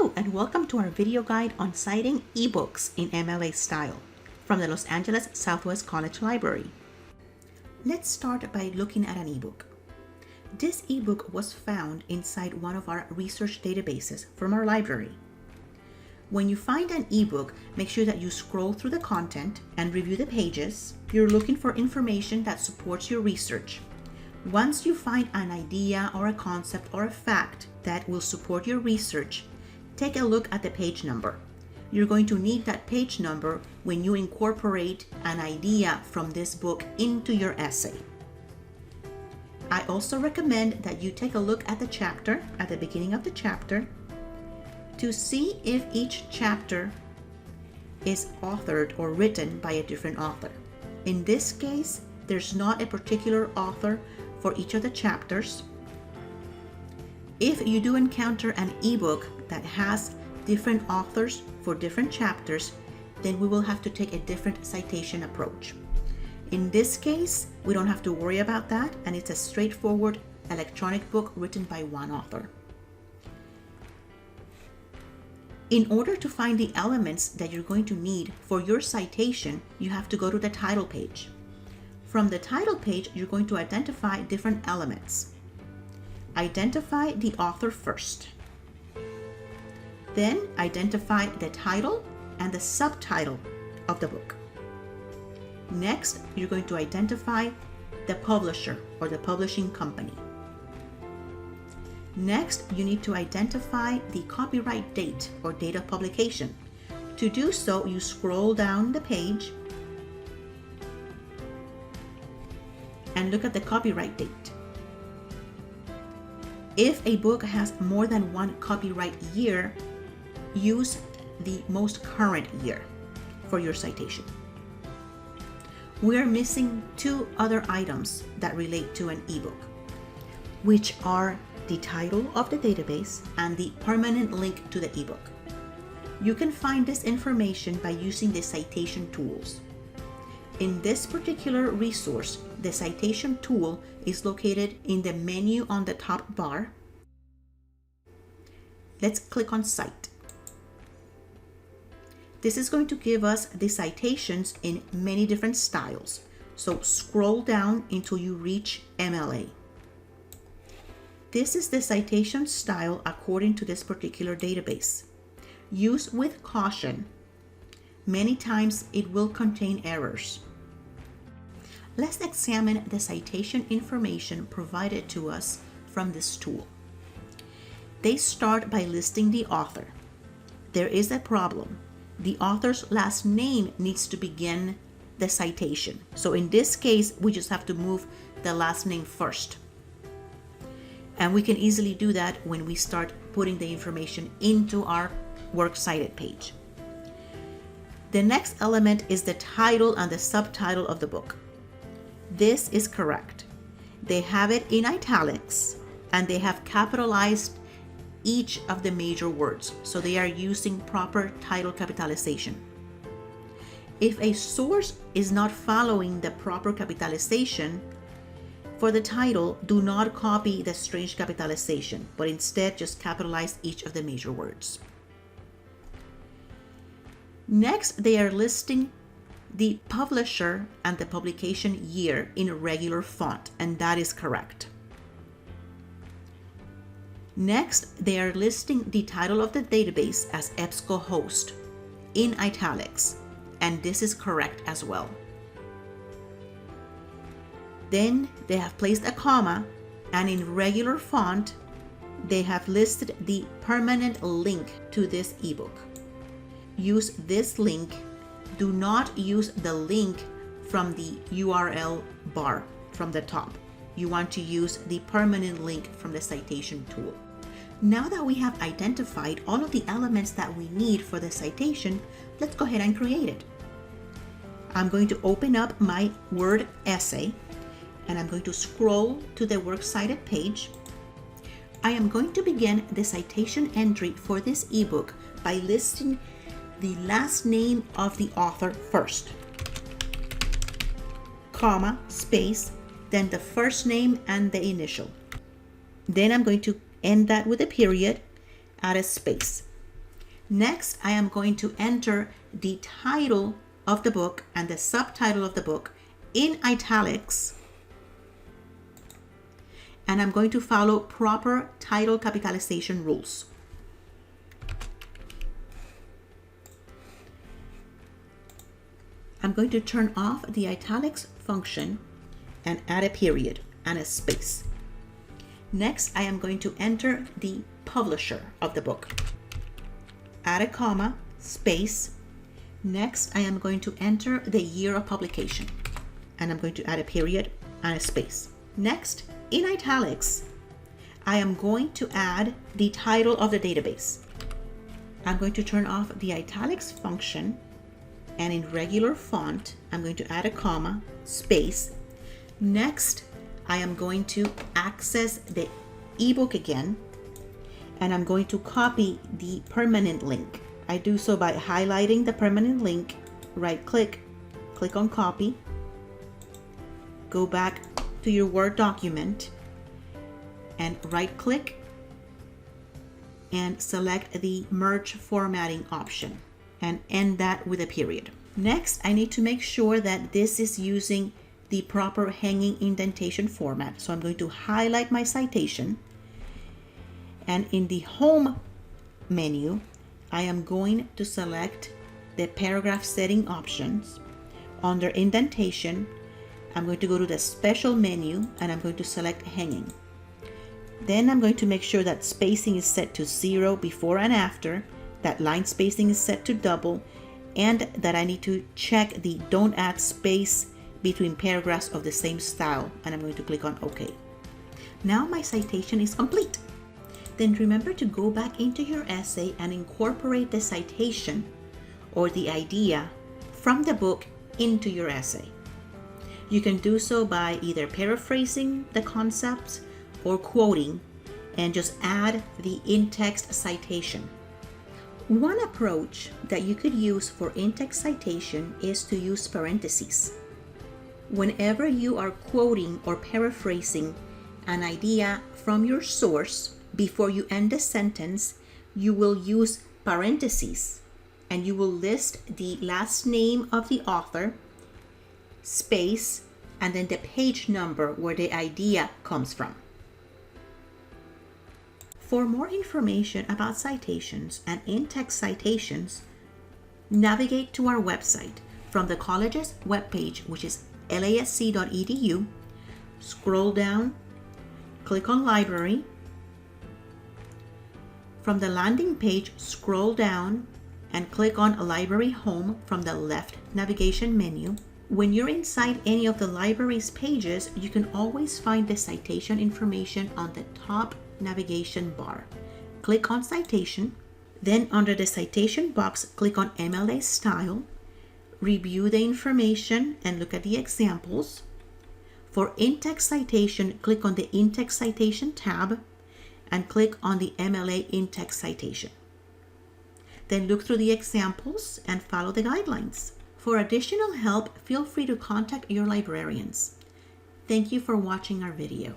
Hello and welcome to our video guide on citing ebooks in MLA style from the Los Angeles Southwest College Library. Let's start by looking at an ebook. This ebook was found inside one of our research databases from our library. When you find an ebook, make sure that you scroll through the content and review the pages. You're looking for information that supports your research. Once you find an idea or a concept or a fact that will support your research, take a look at the page number. You're going to need that page number when you incorporate an idea from this book into your essay. I also recommend that you take a look at the chapter, at the beginning of the chapter, to see if each chapter is authored or written by a different author. In this case, there's not a particular author for each of the chapters. If you do encounter an ebook that has different authors for different chapters, then we will have to take a different citation approach. In this case, we don't have to worry about that, and it's a straightforward electronic book written by one author. In order to find the elements that you're going to need for your citation, you have to go to the title page. From the title page, you're going to identify different elements. Identify the author first. Then identify the title and the subtitle of the book. Next, you're going to identify the publisher or the publishing company. Next, you need to identify the copyright date or date of publication. To do so, you scroll down the page and look at the copyright date. If a book has more than one copyright year, use the most current year for your citation. We are missing two other items that relate to an ebook, which are the title of the database and the permanent link to the ebook. You can find this information by using the Citation Tools. In this particular resource, the citation tool is located in the menu on the top bar. Let's click on Cite. This is going to give us the citations in many different styles. So scroll down until you reach MLA. This is the citation style according to this particular database. Use with caution. Many times it will contain errors. Let's examine the citation information provided to us from this tool. They start by listing the author. There is a problem. The author's last name needs to begin the citation. So in this case, we just have to move the last name first. And we can easily do that when we start putting the information into our Works Cited page. The next element is the title and the subtitle of the book. This is correct. They have it in italics and they have capitalized each of the major words, so they are using proper title capitalization. If a source is not following the proper capitalization for the title, do not copy the strange capitalization, but instead just capitalize each of the major words. Next, they are listing the publisher and the publication year in a regular font, and that is correct. Next, they are listing the title of the database as EBSCOhost in italics, and this is correct as well. Then they have placed a comma, and in regular font, they have listed the permanent link to this ebook. Use this link. Do not use the link from the URL bar from the top. You want to use the permanent link from the citation tool. Now that we have identified all of the elements that we need for the citation, let's go ahead and create it. I'm going to open up my Word essay and I'm going to scroll to the Works Cited page. I am going to begin the citation entry for this ebook by listing the last name of the author first, comma, space, then the first name and the initial. Then I'm going to end that with a period, add a space. Next, I am going to enter the title of the book and the subtitle of the book in italics. And I'm going to follow proper title capitalization rules. I'm going to turn off the italics function and add a period and a space. Next, I am going to enter the publisher of the book. Add a comma, space. Next, I am going to enter the year of publication, and I'm going to add a period and a space. Next, in italics, I am going to add the title of the database. I'm going to turn off the italics function, and in regular font, I'm going to add a comma, space. Next, I am going to access the ebook again, and I'm going to copy the permanent link. I do so by highlighting the permanent link, right click, click on copy, go back to your Word document, and right click and select the merge formatting option and end that with a period. Next, I need to make sure that this is using the proper hanging indentation format. So I'm going to highlight my citation, and in the home menu, I am going to select the paragraph setting options. Under indentation, I'm going to go to the special menu and I'm going to select hanging. Then I'm going to make sure that spacing is set to 0 before and after, that line spacing is set to double, and that I need to check the don't add space between paragraphs of the same style, and I'm going to click on OK. Now my citation is complete. Then remember to go back into your essay and incorporate the citation or the idea from the book into your essay. You can do so by either paraphrasing the concepts or quoting, and just add the in-text citation. One approach that you could use for in-text citation is to use parentheses. Whenever you are quoting or paraphrasing an idea from your source, before you end the sentence, you will use parentheses, and you will list the last name of the author, space, and then the page number where the idea comes from. For more information about citations and in-text citations, navigate to our website from the college's webpage, which is lasc.edu. Scroll down, click on Library. From the landing page, scroll down and click on Library Home from the left navigation menu. When you're inside any of the library's pages, you can always find the citation information on the top navigation bar. Click on Citation, then under the citation box, click on MLA Style, review the information and look at the examples. For in-text citation, click on the in-text citation tab and click on the MLA in-text citation. Then look through the examples and follow the guidelines. For additional help, feel free to contact your librarians. Thank you for watching our video.